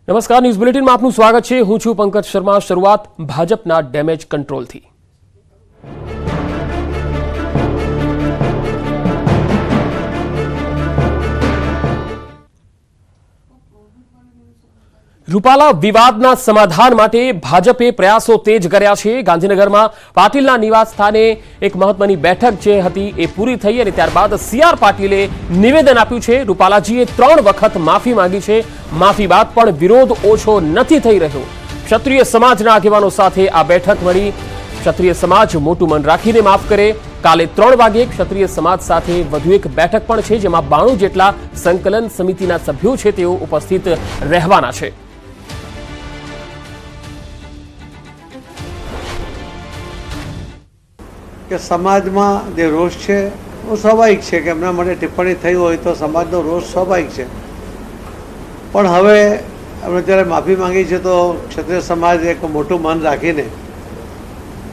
નમસ્કાર, ન્યૂઝ બુલેટિનમાં આપનું સ્વાગત છે। હું છું પંકજ શર્મા। શરૂઆત ભાજપના ડેમેજ કંટ્રોલથી। રૂપાલા વિવાદના સમાધાન માટે ભાજપે પ્રયાસો તેજ કર્યા છે। ગાંધીનગરમાં પાટીલના નિવાસ સ્થાને એક મહત્વની બેઠક જે હતી એ પૂરી થઈ અને ત્યારબાદ સીઆર પાટીલે નિવેદન આપ્યું છે। રૂપાલાજીએ 3 વખત માફી માંગી છે। માફી બાદ પણ વિરોધ ઓછો નથી થઈ રહ્યો। ક્ષત્રિય સમાજના આગેવાનો સાથે આ બેઠક મળી। ક્ષત્રિય સમાજ મોટું મન રાખીને માફ કરે। કાલે 3 વાગે ક્ષત્રિય સમાજ સાથે વધુ એક બેઠક પણ છે, જેમાં 92 જેટલા સંકલન સમિતિના સભ્યો છે તેઓ ઉપસ્થિત રહેવાના છે। કે સમાજમાં જે રોષ છે वो સ્વાભાવિક છે કે એમના માટે ટિપ્પણી થઈ હોય તો સમાજનો રોષ સ્વાભાવિક છે, પણ હવે એમણે જ્યારે માફી માંગી છે તો ક્ષત્રિય સમાજ એક મોટું મન રાખીને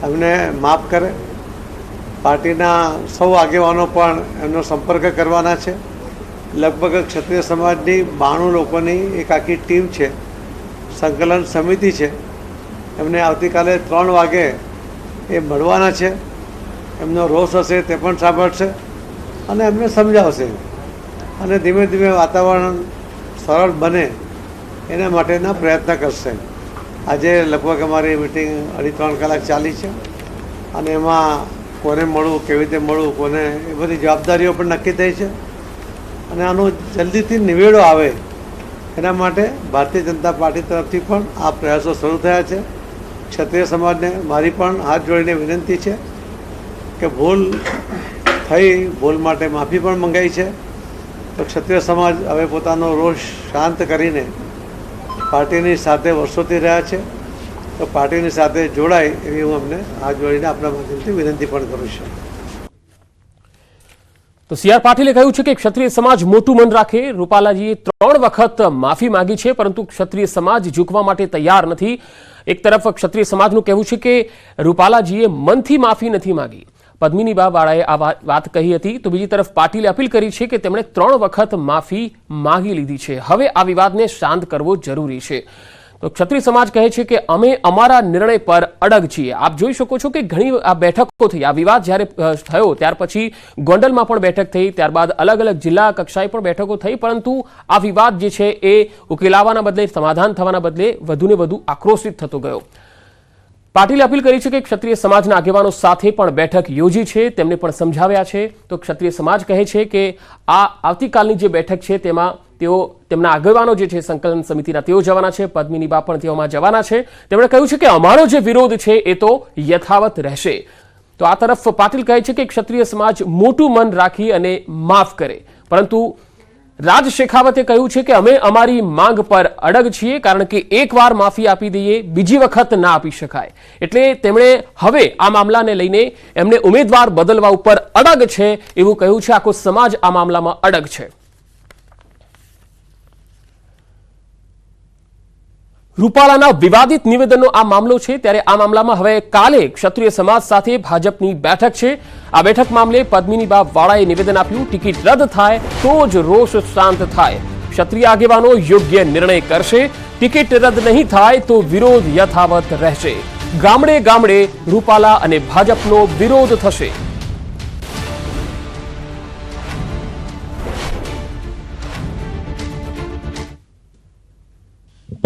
એમને માફ કરે। પાર્ટીના સૌ આગેવાનો પણ એમનો સંપર્ક કરવાના છે। લગભગ ક્ષત્રિય સમાજની 92 લોકોની એક આખી ટીમ છે, સંકલન સમિતિ છે। એમને આવતીકાલે 3 વાગે એ મળવાના છે। એમનો રોષ હશે તે પણ સાંભળશે અને એમને સમજાવશે અને ધીમે ધીમે વાતાવરણ સરળ બને એના માટેના પ્રયત્ન કરશે। આજે લગભગ અમારી મિટિંગ 2.5-3 કલાક ચાલી છે અને એમાં કોને મળવું, કેવી રીતે મળવું, કોને એ બધી જવાબદારીઓ પણ નક્કી થઈ છે અને આનો જલ્દીથી નિવેડો આવે એના માટે ભારતીય જનતા પાર્ટી તરફથી પણ આ પ્રયાસો શરૂ થયા છે। ક્ષત્રિય સમાજને મારી પણ હાથ જોડીને વિનંતી છે કે ભૂલ થઈ, ભૂલ માટે માફી પણ મંગાઈ છે, તો ક્ષત્રિય સમાજ હવે પોતાનો રોષ શાંત કરીને પાર્ટીની સાથે વર્ષોથી રહ્યા છે, તો પાર્ટીની સાથે જોડાય એવી હું અમને હાથ જોડીને આપણા માધ્યમથી વિનંતી પણ કરું છું। તો સીઆર પાટીલે કહ્યું છે કે ક્ષત્રિય સમાજ મોટું મન રાખે। રૂપાલાજીએ 3 વખત માફી માંગી છે, પરંતુ ક્ષત્રિય સમાજ ઝૂકવા માટે તૈયાર નથી। એક તરફ ક્ષત્રિય સમાજનું કહેવું છે કે રૂપાલાજીએ મનથી માફી નથી માંગી। પદ્મિની બાવાળાએ આ વાત કહી હતી, તો બીજી તરફ પાટીલે અપીલ કરી છે કે તેમણે 3 વખત માફી માંગી લીધી છે। હવે આ વિવાદને શાંત કરવો જરૂરી છે। તો ક્ષત્રિય સમાજ કહે છે કે અમે અમારા નિર્ણય પર અડગ છીએ। આપ જોઈ શકો છો કે ઘણી આ બેઠકો થઈ। આ વિવાદ જ્યારે થયો ત્યાર પછી ગોંડલમાં પણ બેઠક થઈ, ત્યારબાદ અલગ અલગ જિલ્લા કક્ષાએ પણ બેઠકો થઈ, પરંતુ આ વિવાદ જે છે એ ઉકેલાવાના બદલે, સમાધાન થવાના બદલે વધુને વધુ આક્રોશિત થતો ગયો। પાટીલે અપીલ કરી છે કે ક્ષત્રિય સમાજના આગેવાનો સાથે પણ બેઠક યોજી છે, તેમને પણ સમજાવ્યા છે। તો ક્ષત્રિય સમાજ કહે છે કે આ આવતીકાલની જે બેઠક છે તેમાં તેઓ તેમના આગેવાનો જે છે સંકલન સમિતિના તેઓ જવાના છે। પદ્મિની બા પણ તેઓમાં જવાના છે। તેમણે કહ્યું છે કે અમારો જે વિરોધ છે એ તો યથાવત રહેશે। તો આ તરફ પાટીલ કહે છે કે ક્ષત્રિય સમાજ મોટું મન રાખી અને માફ કરે, પરંતુ રાજ શેખાવતે કહ્યું છે કે અમે અમારી માંગ પર અડગ છીએ, કારણ કે એકવાર માફી આપી દઈએ, બીજી વખત ના આપી શકાય। એટલે તેમણે હવે આ મામલાને લઈને એમને ઉમેદવાર બદલવા ઉપર અડગ છે એવું કહ્યું છે। આખો સમાજ આ મામલામાં અડગ છે। રૂપાલાના વિવાદિત નિવેદનનો આ મામલો છે, ત્યારે આ મામલામાં હવે કાલે ક્ષત્રિય સમાજ સાથે ભાજપની બેઠક છે। આ બેઠક મામલે પદ્મિની બા વાળાએ નિવેદન આપ્યું, ટિકિટ રદ થાય તો જ રોષ શાંત થાય। ક્ષત્રિય આગેવાનો યોગ્ય નિર્ણય કરશે। ટિકિટ રદ નહીં થાય તો વિરોધ યથાવત રહેશે। ગામડે ગામડે રૂપાલા અને ભાજપનો વિરોધ થશે।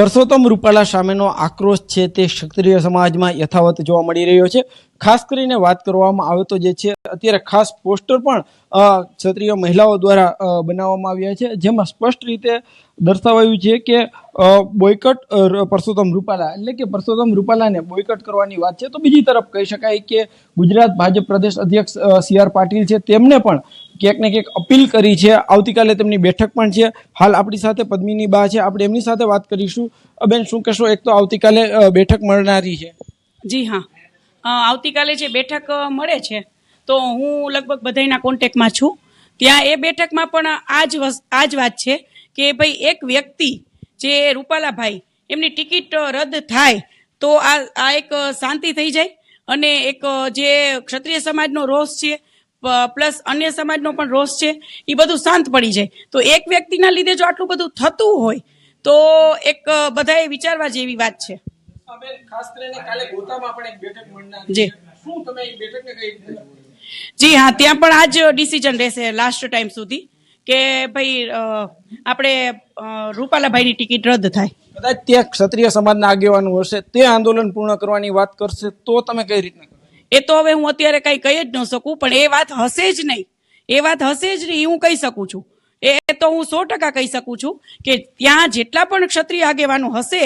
પરસોત્તમ રૂપાલા સામેનો આક્રોશ છે તે ક્ષત્રિય સમાજમાં યથાવત જોવા મળી રહ્યો છે। ખાસ કરીને વાત કરવામાં આવે તો જે છે અત્યારે ખાસ પોસ્ટર પણ ક્ષત્રિય મહિલાઓ દ્વારા બનાવવામાં આવ્યા છે, જેમાં સ્પષ્ટ રીતે દર્શાવાયું છે કે બોયકટ પરસોત્તમ રૂપાલા, એટલે કે પરસોત્તમ રૂપાલાને બોયકટ કરવાની વાત છે। તો બીજી તરફ કહી શકાય કે ગુજરાત ભાજપ પ્રદેશ અધ્યક્ષ સીઆર પાટીલ છે, તેમને પણ ક્યાંક ને ક્યાંક અપીલ કરી છે। આવતીકાલે તેમની બેઠક પણ છે। હાલ આપણી સાથે પદ્મિની બા છે, આપણે એમની સાથે વાત કરીશું। બેન, શું કહેશો? એક તો આવતીકાલે બેઠક મળનારી છે। જી હા, આવતીકાલે જે બેઠક મળે છે તો હું લગભગ બધાના કોન્ટેક્ટમાં છું। ત્યાં એ બેઠકમાં પણ આ જ વાત છે કે ભાઈ એક વ્યક્તિ જે રૂપાલાભાઈ એમની ટિકિટ રદ થાય તો આ એક શાંતિ થઈ જાય અને એક જે ક્ષત્રિય સમાજનો રોષ છે પ્લસ અન્ય સમાજનો પણ રોષ છે એ બધું શાંત પડી જાય। તો એક વ્યક્તિના લીધે જો આટલું બધું થતું હોય તો એક બધાએ વિચારવા જેવી વાત છે. ખાસ કરીને કાલે ગોતામાં પણ એક બેઠક મળનાર જી. છે. શું તમે એ બેઠકને કઈ રીતે જુઓ છો? જી હા, ત્યાં પણ આ જ ડિસિઝન રહેશે લાસ્ટ ટાઈમ સુધી કે ભાઈ આપણે રૂપાલાભાઈની ટિકિટ રદ થાય. કદાચ ત્યાં ક્ષત્રિય સમાજના આગેવાનો હશે તે આંદોલન પૂર્ણ કરવાની વાત કરશે તો તમે કઈ રીતના કરો? એ તો હવે હું અત્યારે કઈ કહી જ ન શકું, પણ એ વાત હશે જ નહીં, એ વાત હશે જ નહીં હું કહી શકું છું. એ તો હું 100% કહી શકું છું કે ત્યાં જેટલા પણ ક્ષત્રિય આગેવાનો હશે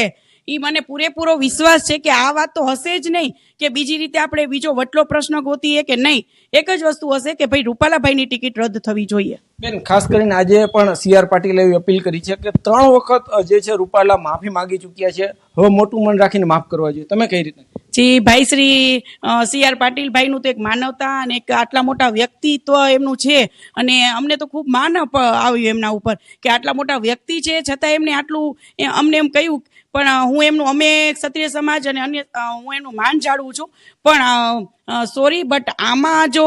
એ મને પૂરેપૂરો વિશ્વાસ છે કે આ વાત તો હશે જ નહીં કે બીજી રીતે આપણે બીજો વટલો પ્રશ્ન ગોતીએ કે નહીં. એક જ વસ્તુ હશે કે ભાઈ રૂપાલાભાઈની ટિકિટ રદ થવી જોઈએ. બેન, ખાસ કરીને આજે પણ CR પાટીલે એવી અપીલ કરી છે કે 3 વખત જે છે રૂપાલા માફી માંગી ચૂક્યા છે, હવે મોટું મન રાખીને માફ કરવા જોઈએ. તમે કઈ રીતે? જી ભાઈ શ્રી CR પાટીલ ભાઈનું તો એક માનવતા અને એક આટલા મોટા વ્યક્તિત્વ એમનું છે અને અમને તો ખૂબ માન આવ્યું એમના ઉપર કે આટલા મોટા વ્યક્તિ છે છતાં એમને આટલું અમને એમ કહ્યું. પણ હું એમનું અમે ક્ષત્રિય સમાજ અને અન્ય હું એમનું માન જાળવું છું. પણ સોરી, બટ આમાં જો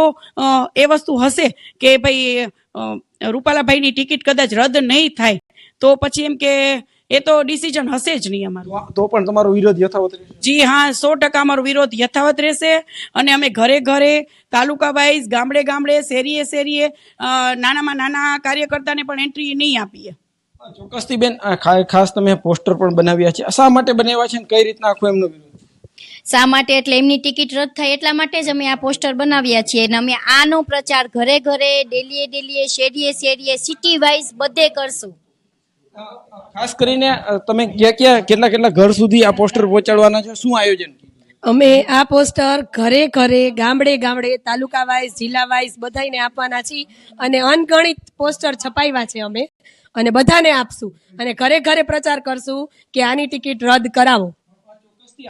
એ વસ્તુ હશે કે ભાઈ રૂપાલાભાઈની ટિકિટ કદાચ રદ નહીં થાય તો પછી એમ કે એ તો ડિસિઝન હશે જ નહીં અમારું. તો પણ તમારો વિરોધ યથાવત રહેશે? જી હા, 100% અમારો વિરોધ યથાવત રહેશે અને અમે ઘરે ઘરે, તાલુકા વાઇઝ, ગામડે ગામડે, શેરીએ શેરીએ નાનામાં નાના કાર્યકર્તાને પણ એન્ટ્રી નહીં આપીએ. ચોક્કસથી બેન, ખાસ તમે પોસ્ટર પણ બનાવ્યા છે. શા માટે બનાવ્યા છે અને કઈ રીતના આખો એમનો વિરોધ? શા માટે એટલે એમની ટિકિટ રદ થાય એટલા માટે જ અમે આ પોસ્ટર બનાવ્યા છીએ અને અમે આનો પ્રચાર ઘરે ઘરે, ડેલીએ શેરીએ શેરીએ, સિટી વાઇઝ બધે કરશું. ખાસ કરીને તમે કેટલા ઘર સુધી આ પોસ્ટર પહોંચાડવાના છો? શું આયોજન? અમે આ પોસ્ટર ઘરે ઘરે, ગામડે ગામડે, તાલુકા વાઇઝ, જિલ્લા વાઇઝ બધાને આપવાના છીએ અને અનગણિત પોસ્ટર છપાવ્યા છે અમે અને બધાને આપશું અને ઘરે ઘરે પ્રચાર કરશું કે આની ટિકિટ રદ કરાવો.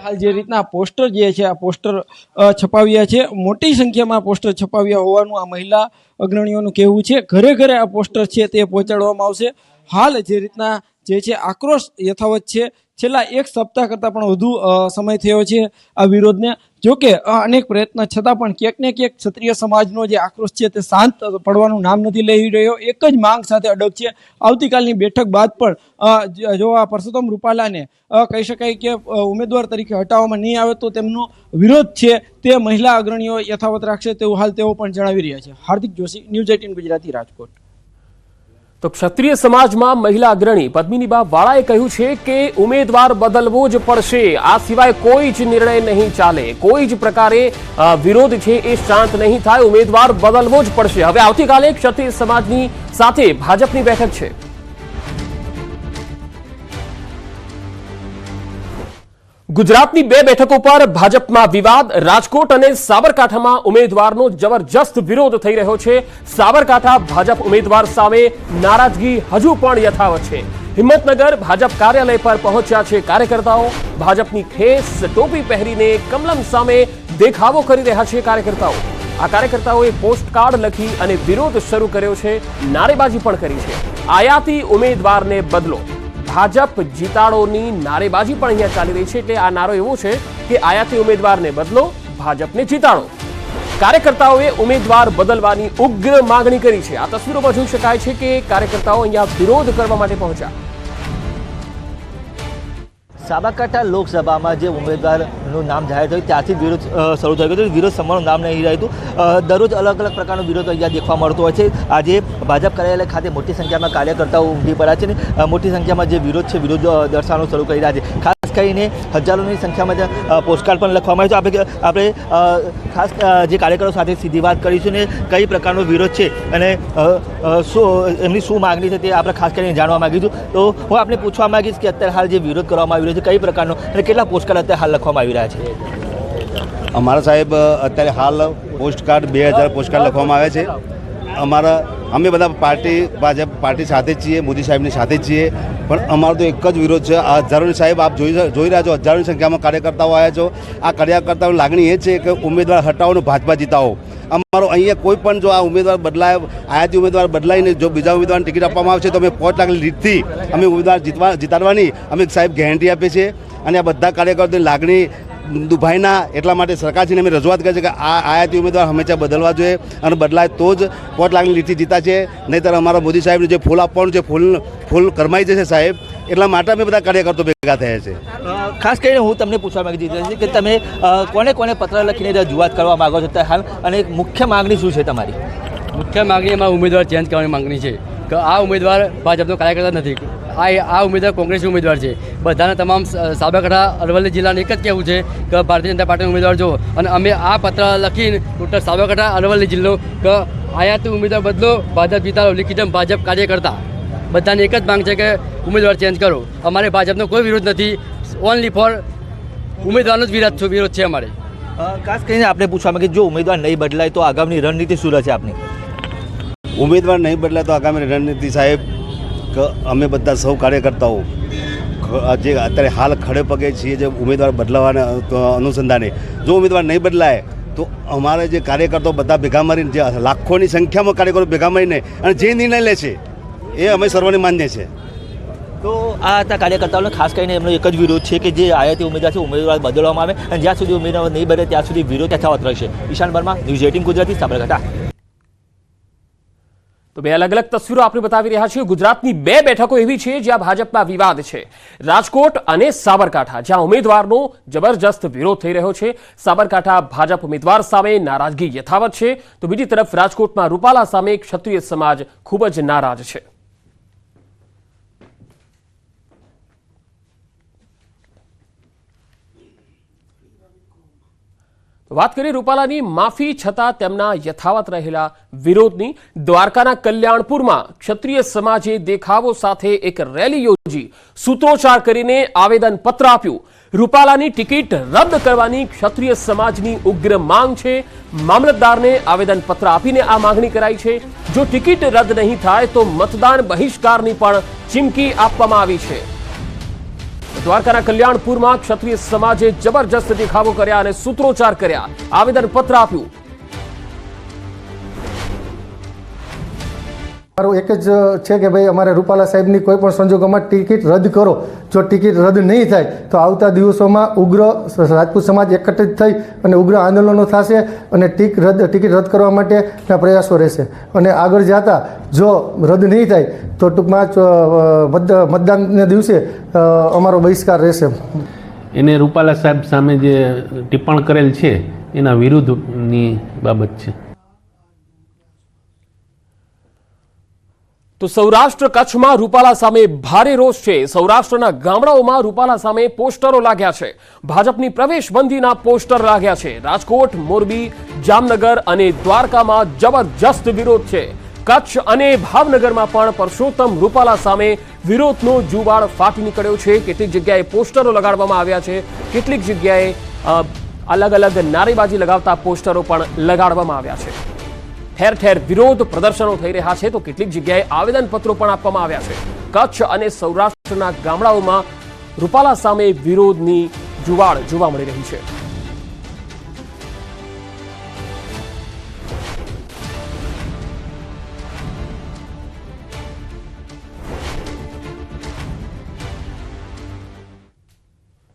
હાલ જે રીતના પોસ્ટર જે છે આ પોસ્ટર છપાવ્યા છે, મોટી સંખ્યામાં પોસ્ટર છપાવ્યા હોવાનું આ મહિલા અગ્રણીઓનું કહેવું છે. ઘરે ઘરે આ પોસ્ટર છે તે પહોંચાડવામાં આવશે. હાલ જે રીતના જે છે આક્રોશ યથાવત છે. છેલ્લા 1 સપ્તાહ કરતાં પણ વધુ સમય થયો છે આ વિરોધને. જોકે અનેક પ્રયત્ન છતાં પણ ક્યાંક ને ક્યાંક ક્ષત્રિય સમાજનો જે આક્રોશ છે તે શાંત પડવાનું નામ નથી લઈ રહ્યો. એક જ માંગ સાથે અડગ છે. આવતીકાલની બેઠક બાદ પણ જો આ પરસોત્તમ રૂપાલાને કહી શકાય કે ઉમેદવાર તરીકે હટાવવામાં નહીં આવે તો તેમનો વિરોધ છે તે મહિલા અગ્રણીઓ યથાવત રાખશે તેવું હાલ તેઓ પણ જણાવી રહ્યા છે. હાર્દિક જોશી, ન્યૂઝ 18 ગુજરાતી, રાજકોટ. તો ક્ષત્રિય સમાજમાં મહિલા અગ્રણી પદ્મિનીબા વાળાએ કહ્યું છે કે ઉમેદવાર બદલવો જ પડશે, આ સિવાય કોઈ જ નિર્ણય નહીં ચાલે, કોઈ જ પ્રકારે વિરોધ છે એ શાંત નહીં થાય, ઉમેદવાર બદલવો જ પડશે. હવે આવતીકાલે ક્ષત્રિય સમાજની સાથે ભાજપની બેઠક છે. ગુજરાતની 2 બેઠકો પર ભાજપમાં વિવાદ. રાજકોટ અને સાબરકાંઠામાં ઉમેદવારનો જબરજસ્ત વિરોધ થઈ રહ્યો છે. સાબરકાંઠા ભાજપ ઉમેદવાર સામે નારાજગી હજુ પણ યથાવત છે. હિંમતનગર ભાજપ કાર્યાલય પર પહોંચ્યા છે કાર્યકર્તાઓ. ભાજપની ખેસ ટોપી પહેરીને કમલમ સામે દેખાવો કરી રહ્યા છે કાર્યકર્તાઓ. આ કાર્યકર્તાઓએ પોસ્ટકાર્ડ લખી અને વિરોધ શરૂ કર્યો છે. નારેબાજી પણ કરી છે. આયાતી ઉમેદવારને બદલો, ભાજપ જીતાડોની નારેબાજી પણ અહીંયા ચાલી રહી છે. એટલે આ નારો એવો છે કે આયાતી ઉમેદવારને બદલો, ભાજપને જીતાડો. કાર્યકર્તાઓએ ઉમેદવાર બદલવાની ઉગ્ર માંગણી કરી છે. આ તસવીરોમાં જોઈ શકાય છે કે કાર્યકર્તાઓ અહીંયા વિરોધ કરવા માટે પહોંચ્યા. સાબરકાંઠા લોકસભામાં જે ઉમેદવારનું નામ જાહેર થયું ત્યાંથી વિરોધ શરૂ થયો હતો. વિરોધ સમયનું નામ નહીં રહેતું. દરરોજ અલગ અલગ પ્રકારનો વિરોધ અહીંયા દેખવા મળતો હોય છે. આજે ભાજપ કાર્યાલય ખાતે મોટી સંખ્યામાં કાર્યકર્તાઓ ઉમટી પડ્યા છે અને મોટી સંખ્યામાં જે વિરોધ છે વિરોધ દર્શાવવાનું શરૂ કરી રહ્યા છે. ખાસ કરીને હજારોની સંખ્યામાં પોસ્ટકાર્ડ પણ લખવામાં આવ્યો છે. આપણે ખાસ જે કાર્યકરો સાથે સીધી વાત કરીશું ને કઈ પ્રકારનો વિરોધ છે અને એમની શું માગણી છે તે આપણે ખાસ કરીને જાણવા માગીશું. તો હું આપને પૂછવા માગીશ કે અત્યારે હાલ જે વિરોધ કરવામાં આવી રહ્યો છે કઈ પ્રકારનો અને કેટલા પોસ્ટકાર્ડ અત્યારે હાલ લખવામાં આવી રહ્યા છે? અમારા સાહેબ અત્યારે હાલ પોસ્ટકાર્ડ 2000 પોસ્ટકાર્ડ લખવામાં આવે છે. અમે બધા ભાજપ પાર્ટી સાથે જ છીએ, મોદી સાહેબની સાથે જ છીએ, પણ અમારો તો એક જ વિરોધ છે. આ હજારોની સાહેબ આપ જોઈ રહ્યા છો, હજારોની સંખ્યામાં કાર્યકર્તાઓ આવ્યા છો. આ કાર્યકર્તાઓની લાગણી એ છે કે ઉમેદવાર હટાવો, ભાજપા જીતાવો. અમારો અહીંયા કોઈ પણ જો આ ઉમેદવાર બદલાય, આયાતી ઉમેદવાર બદલાઈને જો બીજા ઉમેદવારને ટિકિટ આપવામાં આવશે તો અમે 5 લાખની લીડથી અમે ઉમેદવાર જીતાડવાની અમે સાહેબ ગેરંટી આપીએ છીએ. અને આ બધા કાર્યકર્તાઓની લાગણી દુભાઈના એટલા માટે સરકારશ્રીને અમે રજૂઆત કરી છે કે આ આયાતી ઉમેદવાર હંમેશા બદલવા જોઈએ અને બદલાય તો જ 5 લાખની લીટી જીતા છે, નહીંતર અમારા મોદી સાહેબને જે ફૂલ આપવાનું છે ફૂલ કરમાઈ જશે સાહેબ. એટલા માટે અમે બધા કાર્યકર્તો ભેગા થયા છે. ખાસ કરીને હું તમને પૂછવા માંગી હતી કે તમે કોને કોને પત્ર લખીને રજૂઆત કરવા માંગો છો હાલ, અને મુખ્ય માંગણી શું છે તમારી? મુખ્ય માગણી એમાં ઉમેદવાર ચેન્જ કરવાની માંગણી છે કે આ ઉમેદવાર ભાજપનો કાર્યકર્તા નથી, આ ઉમેદવાર કોંગ્રેસી ઉમેદવાર છે. બધાના તમામ સાબરકાંઠા અરવલ્લી જિલ્લાને એક જ કહેવું છે કે ભારતીય જનતા પાર્ટીનો ઉમેદવાર જો, અને અમે આ પત્ર લખીને ટોટલ સાબરકાંઠા અરવલ્લી જિલ્લો કે આયાતી ઉમેદવાર બદલો, ભાજપ જીતાડો, લિખિતમ ભાજપ કાર્યકર્તા. બધાની એક જ માંગ છે કે ઉમેદવાર ચેન્જ કરો. અમારે ભાજપનો કોઈ વિરોધ નથી, ઓનલી ફોર ઉમેદવારનો જ વિરોધ છે અમારે. ખાસ કરીને આપણે પૂછવા માંગીએ જો ઉમેદવાર નહીં બદલાય તો આગામી રણનીતિ શું રહેશે આપની? ઉમેદવાર નહીં બદલાય તો આગામી રણનીતિ સાહેબ કે અમે બધા સૌ કાર્યકર્તાઓ જે અત્યારે હાલ ખડે પગે છીએ, જે ઉમેદવાર બદલાવાના અનુસંધાને જો ઉમેદવાર નહીં બદલાય તો અમારે જે કાર્યકર્તાઓ બધા ભેગા મળીને, જે લાખોની સંખ્યામાં કાર્યકરો ભેગા મળીને અને જે નિર્ણય લે છે એ અમે સર્વને માન્ય છે. તો આ હતા કાર્યકર્તાઓને ખાસ કરીને એમનો એક જ વિરોધ છે કે જે આયાતી ઉમેદવાર છે ઉમેદવાર બદલવામાં આવે, અને જ્યાં સુધી ઉમેદવાર નહીં બદલે ત્યાં સુધી વિરોધ યથાવત રહેશે. ઈશાન વર્મા, ન્યૂઝ 18 ગુજરાતી, સાબરકાંઠા. તો બે અલગ અલગ તસવીરો આપણે બતાવી રહ્યા છીએ. ગુજરાતની 2 બેઠકો એવી છે જ્યાં ભાજપમાં વિવાદ છે. રાજકોટ અને સાબરકાંઠા, જ્યાં ઉમેદવારનો જબરજસ્ત વિરોધ થઈ રહ્યો છે. સાબરકાંઠા ભાજપ ઉમેદવાર સામે નારાજગી યથાવત છે, તો બીજી તરફ રાજકોટમાં રૂપાલા સામે ક્ષત્રિય સમાજ ખૂબ જ નારાજ છે. વાત કરીએ રૂપાલાની માફી છતાં તેમના યથાવત રહેલા વિરોધની. દ્વારકાના કલ્યાણપુરમાં ક્ષત્રિય સમાજે દેખાવો સાથે એક રેલી યોજી સૂત્રોચ્ચાર કરીને આવેદનપત્ર આપ્યું. રૂપાલાની ટિકિટ રદ કરવાની ક્ષત્રિય સમાજની ઉગ્ર માંગ છે. મામલતદારને આવેદનપત્ર આપીને આ માંગણી કરાઈ છે. જો ટિકિટ રદ નહીં થાય તો મતદાન બહિષ્કારની પણ ચીમકી આપવામાં આવી છે. દ્વારકાના કલ્યાણપુરમાં ક્ષત્રિય સમાજે જબરજસ્ત દેખાવો કર્યા અને સૂત્રોચ્ચાર કર્યા, આવેદનપત્ર આપ્યું. મારું એક જ છે કે ભાઈ અમારે રૂપાલા સાહેબની કોઈ પણ સંજોગોમાં ટિકિટ રદ કરો. જો ટિકિટ રદ નહીં થાય તો આવતા દિવસોમાં ઉગ્ર રાજપૂત સમાજ એકત્રિત થઈ અને ઉગ્ર આંદોલનો થશે અને ટિકિટ રદ કરવા માટેના પ્રયાસો રહેશે. અને આગળ જતા જો રદ નહીં થાય તો ટૂંકમાં મતદાનના દિવસે અમારો બહિષ્કાર રહેશે. એને રૂપાલા સાહેબ સામે જે ટિપ્પણ કરેલ છે એના વિરુદ્ધની બાબત છે. તો સૌરાષ્ટ્ર કચ્છમાં રૂપાલા સામે ભારે રોષ છે. સૌરાષ્ટ્રના ગામડાઓમાં રૂપાલા સામે પોસ્ટરો લાગ્યા છે. ભાજપની પ્રવેશબંધીના પોસ્ટર લાગ્યા છે. રાજકોટ, મોરબી, જામનગર અને દ્વારકામાં જબરજસ્ત વિરોધ છે. કચ્છ અને ભાવનગરમાં પણ પરસોત્તમ રૂપાલા સામે વિરોધનો જુવાળ ફાટી નીકળ્યો છે. કેટલીક જગ્યાએ પોસ્ટરો લગાડવામાં આવ્યા છે, કેટલીક જગ્યાએ અલગ અલગ નારેબાજી લગાવતા પોસ્ટરો પણ લગાડવામાં આવ્યા છે. ઠેર ઠેર વિરોધ પ્રદર્શનો થઈ રહ્યા છે, તો કેટલીક જગ્યાએ આવેદનપત્રો પણ આપવામાં આવ્યા છે. કચ્છ અને સૌરાષ્ટ્રના ગામડાઓમાં રૂપાલા સામે વિરોધની જુવાળ જોવા મળી રહી છે.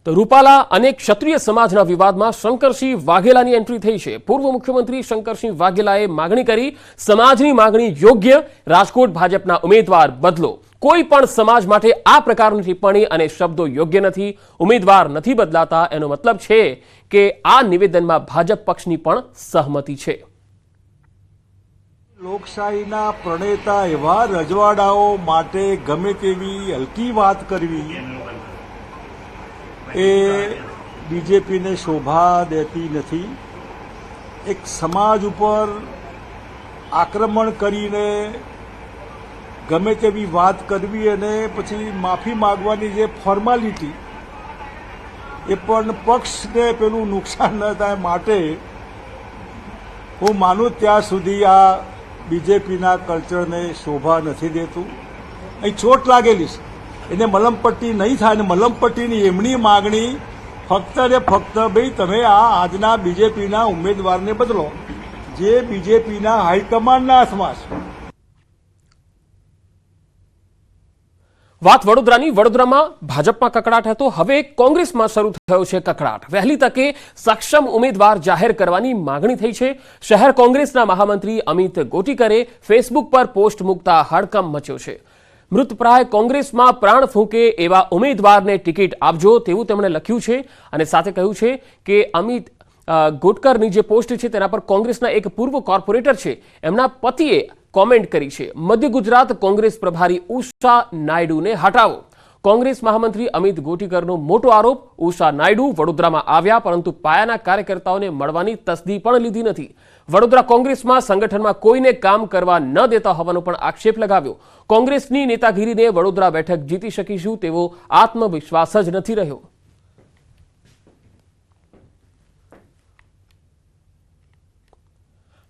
તો રૂપાલા અને ક્ષત્રિય સમાજના વિવાદમાં શંકરસિંહ વાઘેલાની એન્ટ્રી થઈ છે. પૂર્વ મુખ્યમંત્રી શંકરસિંહ વાઘેલાએ માગણી કરી, સમાજની માગણી યોગ્ય, રાજકોટ ભાજપના ઉમેદવાર બદલો. કોઈ પણ સમાજ માટે આ પ્રકારની ટિપ્પણી અને શબ્દો યોગ્ય નથી. ઉમેદવાર નથી બદલાતા એનો મતલબ છે કે આ નિવેદનમાં ભાજપ પક્ષની પણ સહમતિ છે. લોકશાહીના પ્રણેતા એવા રજવાડાઓ માટે ગમે તેવી હલકી વાત કરવી એ બીજેપીને શોભા દેતી નથી. એક સમાજ ઉપર આક્રમણ કરીને ગમે તેવી વાત કરવી અને પછી માફી માંગવાની જે ફોર્માલિટી એ પણ પક્ષને પેલું નુકસાન ન થાય માટે હું માનું ત્યાં સુધી આ બીજેપીના કલ્ચરને શોભા નથી દેતું. અહીં ચોટ લાગેલી છે, એને મલમપટ્ટી નહીં થાય. અને મલમપટ્ટીની એમની માગણી ફક્ત ને ફક્ત ભાઈ તમે આ આજના બીજેપીના ઉમેદવારને બદલો, જે બીજેપીના હાઈકમાન્ડના હાથમાં છે. વાત વડોદરાની. વડોદરામાં ભાજપમાં કકડાટ હતો, હવે કોંગ્રેસમાં શરૂ થયો છે કકડાટ. વહેલી તકે સક્ષમ ઉમેદવાર જાહેર કરવાની માંગણી થઈ છે. શહેર કોંગ્રેસના મહામંત્રી અમિત ગોટીકરે ફેસબુક પર પોસ્ટ મૂકતા હડકંપ મચ્યો છે. મૃતપ્રાય કોંગ્રેસમાં પ્રાણ ફૂંકે એવા ઉમેદવારને ટિકિટ આપજો તેવું તેમણે લખ્યું છે અને સાથે કહ્યું છે કે અમિત ગોટકરની જે પોસ્ટ છે તેના પર કોંગ્રેસના એક પૂર્વ કોર્પોરેટર છે એમના પતિએ કોમેન્ટ કરી છે, મધ્ય ગુજરાત કોંગ્રેસ પ્રભારી ઉષા નાયડુને હટાવો. કોંગ્રેસ મહામંત્રી અમિત ગોટીકરનો મોટો આરોપ, ઉષા નાયડુ વડોદરામાં આવ્યા પરંતુ પાયાના કાર્યકર્તાઓને મળવાની તસ્દી પણ લીધી નથી. વડોદરા કોંગ્રેસમાં સંગઠનમાં કોઈને કામ કરવા ન દેતા હોવાનો પણ આક્ષેપ લગાવ્યો. કોંગ્રેસની નેતાગીરીને વડોદરા બેઠક જીતી શકીશું તેવો આત્મવિશ્વાસ જ નથી રહ્યો.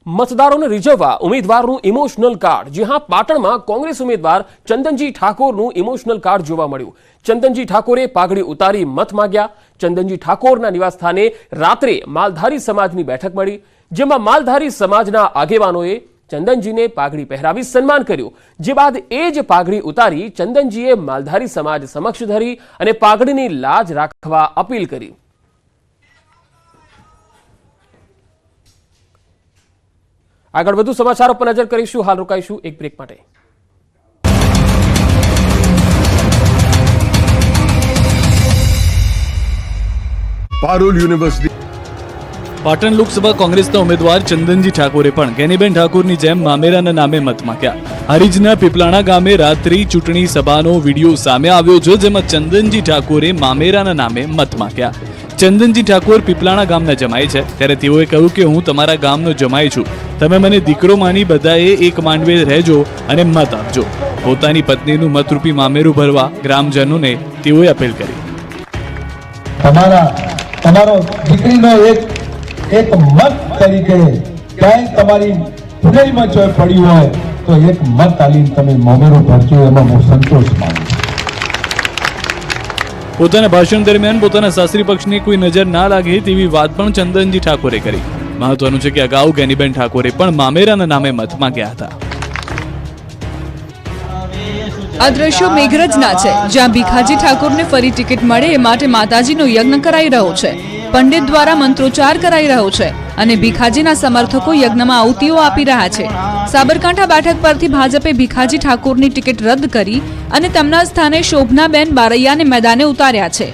મતદારોને રીઝવવા ઉમેદવારનું ઇમોશનલ કાર્ડ. જી હા, પાટણમાં કોંગ્રેસ ઉમેદવાર ચંદનજી ઠાકોરનું ઇમોશનલ કાર્ડ જોવા મળ્યું. ચંદનજી ઠાકોરે પાઘડી ઉતારી મત માંગ્યા. ચંદનજી ઠાકોરના નિવાસસ્થાને રાત્રે માલધારી સમાજની બેઠક મળી, જેમાં માલધારી સમાજના આગેવાનોએ ચંદનજીને પાઘડી પહેરાવી સન્માન કર્યું. જે બાદ એ જ પાઘડી ઉતારી ચંદનજીએ માલધારી સમાજ સમક્ષ ધરી અને પાઘડીની લાજ રાખવા અપીલ કરી. આગળ વધુ સમાચારો પર નજર કરીશું. હાલ રોકાઈશું એક બ્રેક માટે. પારુલ યુનિવર્સિટી. પાટણ લોકસભા કોંગ્રેસના ઉમેદવાર ચંદનજી ઠાકોરે પણ ગેનીબેન ઠાકોરની જેમ મામેરાના નામે મત માંગ્યા. હારીજના પીપલાણા ગામે રાત્રિ ચૂંટણી સભાનો વિડીયો સામે આવ્યો છે, જેમાં ચંદનજી ઠાકોરે મામેરાના નામે મત માંગ્યા. ચંદનજી ઠાકોર પીપલાણા ગામના જમાઈ છે, ત્યારે તેઓએ કહ્યું કે હું તમારા ગામનો જમાઈ છું, તમે મને દીકરો માની બધાએ એક માંડવે રહેજો અને મત આપજો. પોતાની પત્નીનું મતરૂપી મામેરું ભરવા ગ્રામજનોને તેઓએ અપીલ કરી. તમારો દીકરીનો એક મત તરીકે ક્યાંય તમારી હૃદયમાં જો પડ્યું હોય તો એક મત આલીને તમે મામેરું ભરજો, એમાં હું સંતોષ માનું. પોતાના ભાષણ દરમિયાન પોતાના સાસરી પક્ષની કોઈ નજર ના લાગે તેવી વાત પણ ચંદનજી ઠાકોરે કરી. મહત્વનું છે કે અગાઉ ગેનીબેન ઠાકોરે પણ મામેરાના નામે મત માંગ્યા હતા. આ દ્રશ્યો મેઘરજના છે, જ્યાં ભીખાજી ઠાકોરને ફરી ટિકિટ મળે એ માટે માતાજીનો યજ્ઞ કરાઈ રહ્યો છે. પંડિત દ્વારા મંત્રોચ્ચાર કરાઈ રહ્યો છે અને ભીખાજીના સમર્થકો યજ્ઞમાં આહુતિઓ આપી રહ્યા છે. સાબરકાંઠા બેઠક પરથી ભાજપે ભીખાજી ઠાકોરની ટિકિટ રદ કરી અને તેમના સ્થાને શોભનાબેન બારૈયાને મેદાને ઉતાર્યા છે.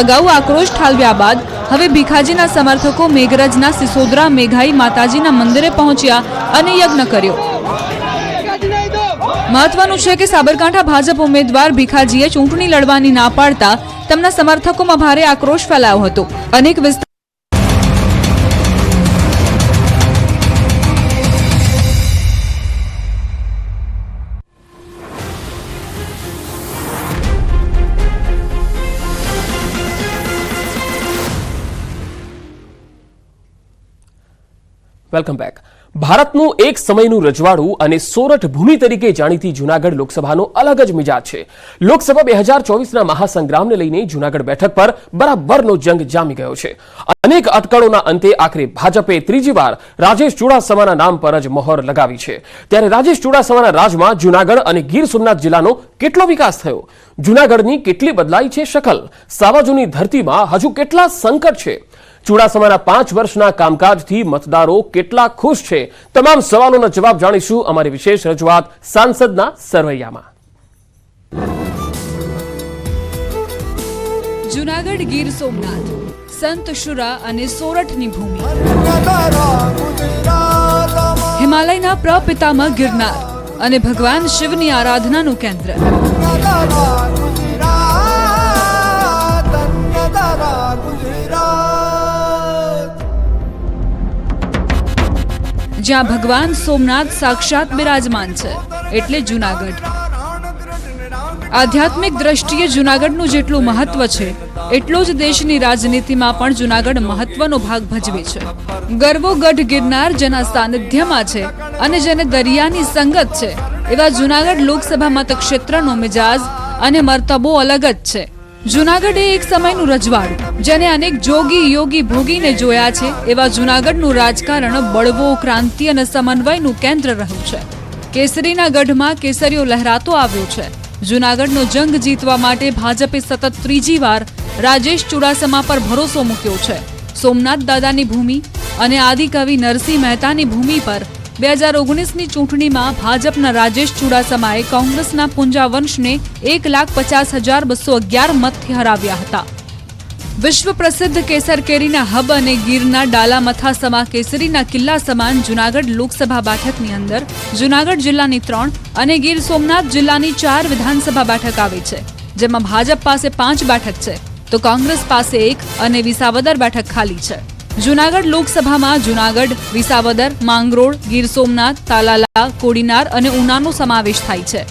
અગાઉ આક્રોશ ઠાલવ્યા બાદ હવે ભીખાજીના સમર્થકો મેઘરજના સિસોદરા મેઘાઈ માતાજીના મંદિરે પહોંચ્યા અને યજ્ઞ કર્યો. મહત્વનું છે કે સાબરકાંઠા ભાજપ ઉમેદવાર ભીખાજીએ ચૂંટણી લડવાની ના પાડતા તેમના સમર્થકોમાં ભારે આક્રોશ ફેલાયો હતો. અનેક વેલકમ બેક. ભારતનું એક સમયનું રજવાડું અને સોરઠ ભૂમિ તરીકે જાણીતી જૂનાગઢ લોકસભાનો અલગ જ મિજાજ છે. લોકસભા 2024ના મહાસંગ્રામને લઈને જૂનાગઢ બેઠક પર બરાબરનો જંગ જામી ગયો છે. અનેક અટકળોના અંતે આખરે ભાજપે ત્રીજી વાર રાજેશ ચુડાસમાના નામ પર જ મહોર લગાવી છે. ત્યારે રાજેશ ચુડાસમાના રાજમાં જૂનાગઢ અને ગીર સોમનાથ જિલ્લાનો કેટલો વિકાસ થયો? જૂનાગઢની કેટલી બદલાઈ છે શકલ? સાવાજોની ધરતીમાં હજુ કેટલા સંકટ છે? ચુડાસમાના 5 વર્ષના કામકાજથી મતદારો કેટલા ખુશ છે? તમામ સવાલોના જવાબ જાણીશું અમારી વિશેષ રજૂઆત સાંસદના સરવૈયામાં. જૂનાગઢ ગીર સોમનાથ, સંત શુરા અને સોરઠની ભૂમિ, હિમાલયના પ્રપિતામહ ગિરનાર અને ભગવાન શિવની આરાધનાનું કેન્દ્ર. જ્યાં ભગવાન સોમનાથ સાક્ષાત બિરાજમાન છે એટલે જૂનાગઢ. આધ્યાત્મિક દ્રષ્ટિએ જૂનાગઢનું જેટલું મહત્વ છે એટલો જ દેશની રાજનીતિમાં પણ જૂનાગઢ મહત્વનો ભાગ ભજવે છે. ગરવો ગઢ ગિરનાર જેના સાનિધ્યમાં છે અને જેને દરિયાની સંગત છે એવા જૂનાગઢ લોકસભા મતક્ષેત્રનો મિજાજ અને મર્તબો અલગ જ છે. જૂનાગઢ એ એક સમયનું રજવાડું, જેને અનેક જોગી યોગી ભોગીને જોયા છે એવા જૂનાગઢનું રાજકારણ બળવો, ક્રાંતિ અને સમન્વયનું કેન્દ્ર રહ્યું છે. કેસરીના ગઢમાં કેસરીઓ લહેરાતો આવ્યો છે જૂનાગઢનો જંગ જીતવા માટે ભાજપે સતત ત્રીજી વાર રાજેશ ચુડાસમા પર ભરોસો મૂક્યો છે. સોમનાથ દાદાની ભૂમિ અને આદિકવિ નરસિંહ મહેતાની ભૂમિ પર 2019ની ચૂંટણીમાં ભાજપના રાજેશ ચુડાસમાએ કોંગ્રેસના પુંજાવંશને 1,50,211 મતથી હરાવ્યા હતા. વિશ્વ પ્રસિદ્ધ કેસર કેરીના હબ અને ગીરના ડાલામથા સમા કેસરીના કિલ્લા સમાન જૂનાગઢ લોકસભા બેઠકની અંદર જૂનાગઢ જિલ્લાની 3 અને ગીર સોમનાથ જિલ્લાની 4 વિધાનસભા બેઠક આવે છે, જેમાં ભાજપ પાસે 5 બેઠક છે તો કોંગ્રેસ પાસે 1 અને વિસાવદર બેઠક ખાલી છે. જૂનાગઢ લોકસભામાં જૂનાગઢ, વિસાવદર, માંગરોળ, ગીર સોમનાથ, તાલાલા, કોડીનાર અને ઉનાનો સમાવેશ થાય છે.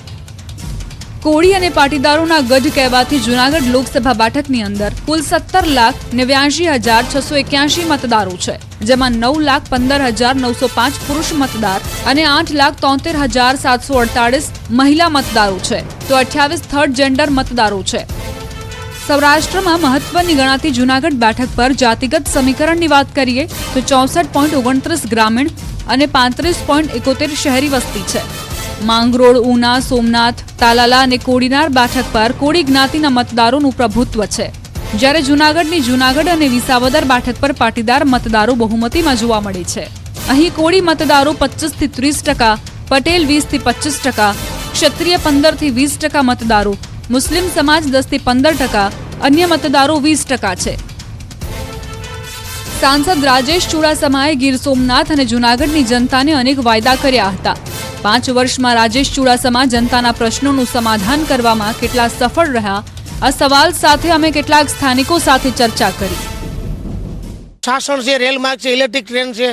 કોળી અને પાટીદારોના ગઢ કહેવાથી જૂનાગઢ લોકસભા બેઠકની અંદર કુલ 17,89,681 મતદારો છે, જેમાં 9,15,905 પુરુષ મતદાર અને 8,73,748 મહિલા મતદારો છે તો 28 થર્ડ જેન્ડર મતદારો છે. સૌરાષ્ટ્રમાં મહત્વની ગણાતી જૂનાગઢ બેઠક પર જાતિગત સમીકરણની વાત કરીએ તો 64.29 ગ્રામીણ અને 35.71 શહેરી વસ્તી છે. માંગરોળ, ઉના, સોમનાથ, તાલાલા અને કોડીનાર બેઠક પર કોળી જ્ઞાતિના મતદારોનું પ્રભુત્વ છે, જ્યારે જૂનાગઢની જૂનાગઢ અને વિસાવદર બેઠક પર પાટીદાર મતદારો બહુમતીમાં જોવા મળે છે. અહીં કોળી મતદારો 25 થી 30%, પટેલ 20 થી 25%, ક્ષત્રિય 15 થી 20% મતદારો, મુસ્લિમ સમાજ 10 થી 15%, અન્ય મતદારો 20% છે. સાંસદ રાજેશ ચુડાસમાએ ગીર સોમનાથ અને જૂનાગઢની જનતાને અનેક વાયદા કર્યા હતા. 5 વર્ષમાં રાજેશ ચુડાસમા જનતાના પ્રશ્નોનું સમાધાન કરવામાં કેટલા સફળ રહ્યા, આ સવાલ સાથે અમે કેટલાક સ્થાનિકો સાથે ચર્ચા કરી. શાસન છે, રેલ માર્ગ છે, ઇલેક્ટ્રિક ટ્રેન છે,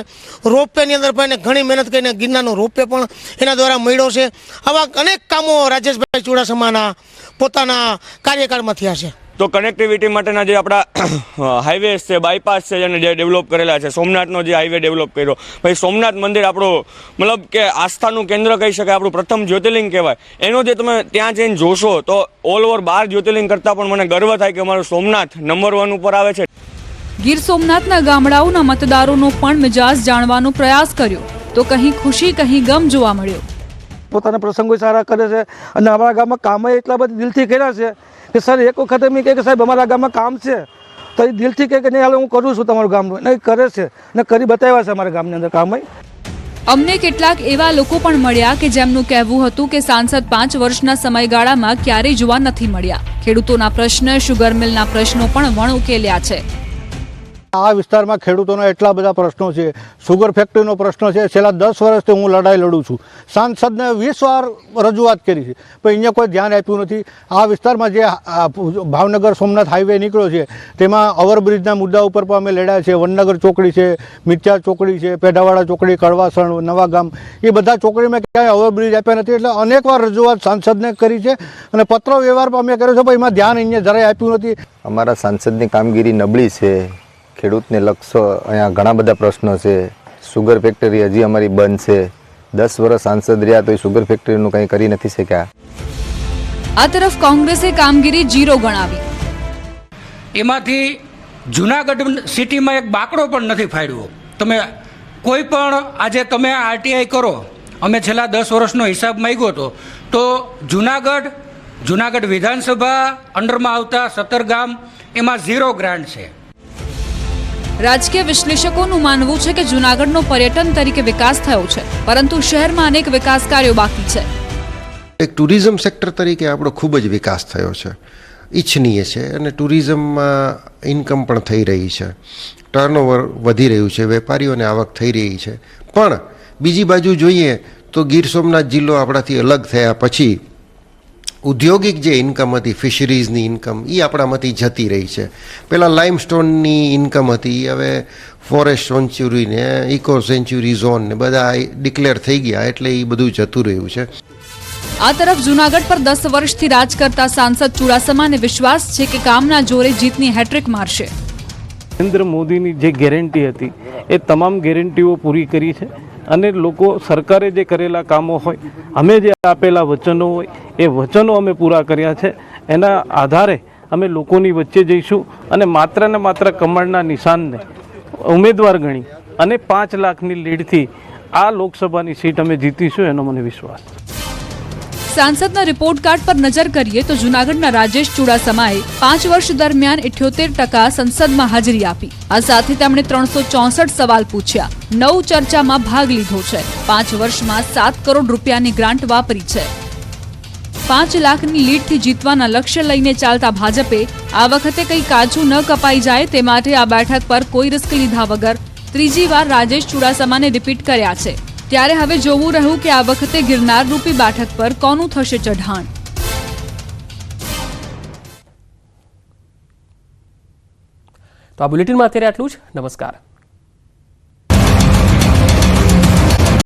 રોપવેની અંદર પણ ઘણી મહેનત કરીને ગિરનારનો રોપવે પણ એના દ્વારા મળ્યો છે. આવા અનેક કામો રાજેશભાઈ ચુડાસમાના પોતાના કાર્યકાળમાં થયા છે. તો કનેક્ટિવિટી માટેના જે આપણા હાઈવેસ છે, બાયપાસ છે, જેને જે ડેવલપ કરેલા છે, સોમનાથનો જે હાઈવે ડેવલપ કર્યો, પછી સોમનાથ મંદિર આપણું મતલબ કે આસ્થાનું કેન્દ્ર કહી શકાય, આપણું પ્રથમ જ્યોતિર્લિંગ કહેવાય. એનો જે તમે ત્યાં જઈને જોશો તો ઓલ ઓવર 12 જ્યોતિર્લિંગ કરતાં પણ મને ગર્વ થાય કે અમારું સોમનાથ નંબર 1 ઉપર આવે છે. ગીર સોમનાથના ગામડાઓના મતદારોનો પણ મિજાજ જાણવાનો પ્રયાસ કર્યો તો કહી ખુશી કહી ગમ જોવા મળ્યો. પોતાના પ્રસંગો સારા કરે છે અને અમારા ગામમાં કામ એટલા બધા દિલથી કર્યા છે કે સર એક વખત એમ કહે કે સાહેબ અમારા ગામમાં કામ છે તો એ દિલથી કહે કે નહીં હાલ હું કરું છું તમારું ગામનું, નહીં કરે છે ને કરી બતાવ્યા છે અમારા ગામની અંદર કામ. અમને કેટલાક એવા લોકો પણ મળ્યા કે જેમનું કહેવું હતું કે સાંસદ 5 વર્ષના સમયગાળામાં ક્યારેય જોવા નથી મળ્યા. ખેડૂતોના પ્રશ્ન, શુગર મિલના પ્રશ્નો પણ વણ ઉકેલ્યા છે. આ વિસ્તારમાં ખેડૂતોના એટલા બધા પ્રશ્નો છે, સુગર ફેક્ટરીનો પ્રશ્ન છે, છેલ્લા 10 વર્ષથી હું લડાઈ લડું છું. સાંસદને 20 વાર રજૂઆત કરી છે પણ અહીંયા કોઈ ધ્યાન આપ્યું નથી. આ વિસ્તારમાં જે ભાવનગર સોમનાથ હાઈવે નીકળ્યો છે તેમાં ઓવરબ્રિજના મુદ્દા ઉપર પણ અમે લડ્યા છે. વનનગર ચોકડી છે, મિત્યાર ચોકડી છે, પેઢાવાડા ચોકડી, કડવાસણ, નવાગામ, એ બધા ચોકડીમાં ક્યાંય ઓવરબ્રિજ આપ્યા નથી. એટલે અનેક વાર રજૂઆત સાંસદને કરી છે અને પત્ર વ્યવહાર પણ અમે કર્યો છે પણ એમાં ધ્યાન અહીંયા જરાય આપ્યું નથી. અમારા સાંસદની કામગીરી નબળી છે. ખેડૂતને લક્ષો અહીંયા ઘણા બધા પ્રશ્નો છે. સુગર ફેક્ટરી હજી અમારી બંધ છે. 10 વર્ષ સાંસદ રહ્યા તો એ સુગર ફેક્ટરીનું કંઈ કરી નથી શક્યા. આ તરફ કોંગ્રેસે કામગીરી 0 ગણાવી. એમાંથી જૂનાગઢ સિટીમાં એક બાકડો પણ નથી ફાડ્યો. તમે કોઈ પણ આજે તમે આરટીઆઈ કરો, અમે છેલ્લા 10 વર્ષનો હિસાબ માંગ્યો હતો તો જૂનાગઢ વિધાનસભા અંડરમાં આવતા 17 ગામ એમાં 0 ગ્રાન્ટ છે. રાજકીય વિશ્લેષકોનું માનવું છે કે જૂનાગઢનો પર્યટન તરીકે વિકાસ થયો છે, પરંતુ શહેરમાં અનેક વિકાસ કાર્યો બાકી છે. એક ટુરિઝમ સેક્ટર તરીકે આપણો ખૂબ જ વિકાસ થયો છે, ઈચ્છનીય છે અને ટુરિઝમમાં ઇન્કમ પણ થઈ રહી છે, ટર્નઓવર વધી રહ્યું છે, વેપારીઓને આવક થઈ રહી છે. પણ બીજી બાજુ જોઈએ તો ગીર સોમનાથ જિલ્લો આપણાથી અલગ થયા પછી ઉદ્યોગિક જે ઇન્કમ હતી, ફિશરીઝની ઇન્કમ, એ આપણામાંથી જતી રહી છે. પહેલાં લાઇમસ્ટોનની ઇન્કમ હતી, હવે ફોરેસ્ટ સેન્ચ્યુરી ને ઇકો સેન્ચ્યુરી ઝોન ને બધા ડિક્લેર થઈ ગયા એટલે એ બધું જતું રહ્યું છે. આ તરફ જૂનાગઢ પર 10 વર્ષથી રાજ કરતા સાંસદ ચુડાસમાને વિશ્વાસ છે કે કામના જોરે જીતની હેટ્રિક મારશે. નરેન્દ્ર મોદીની જે ગેરંટી હતી એ તમામ ગેરંટીઓ પૂરી કરી છે અને લોકો સરકારે જે કરેલા કામો હોય, અમે જે આપેલા વચનો હોય એ વચનો અમે પૂરા કર્યા છે. એના આધારે અમે લોકોની વચ્ચે જઈશું અને માત્ર ને માત્ર કમળના નિશાનને ઉમેદવાર ગણી અને 5 લાખની લીડથી આ લોકસભાની સીટ અમે જીતીશું, એનો મને વિશ્વાસ છે. સાંસદના રિપોર્ટ કાર્ડ પર નજર કરીએ તો જૂનાગઢના રાજેશ ચુડાસમાએ 5 વર્ષ દરમિયાન 78% સંસદમાં હાજરી આપી. આ સાથે તેમણે 364 સવાલ પૂછ્યા, 9 ચર્ચામાં ભાગ લીધો છે, 5 વર્ષમાં 7 કરોડ રૂપિયાની ગ્રાન્ટ વાપરી છે. 5 લાખની લીડથી જીતવાના લક્ષ્ય લઈને ચાલતા ભાજપે આ વખતે કંઈ કાચું ન કપાઈ જાય તે માટે આ બેઠક પર કોઈ રિસ્ક લીધા વગર ત્રીજી વાર રાજેશ ચુડાસમાને રિપીટ કર્યા છે. ત્યારે હવે જોવું રહ્યું કે આ વખતે ગિરનાર રૂપી બેઠક પર કોનું થશે ચઢાણ. તો આ બુલેટિનમાં અત્યારે આટલું જ. નમસ્કાર.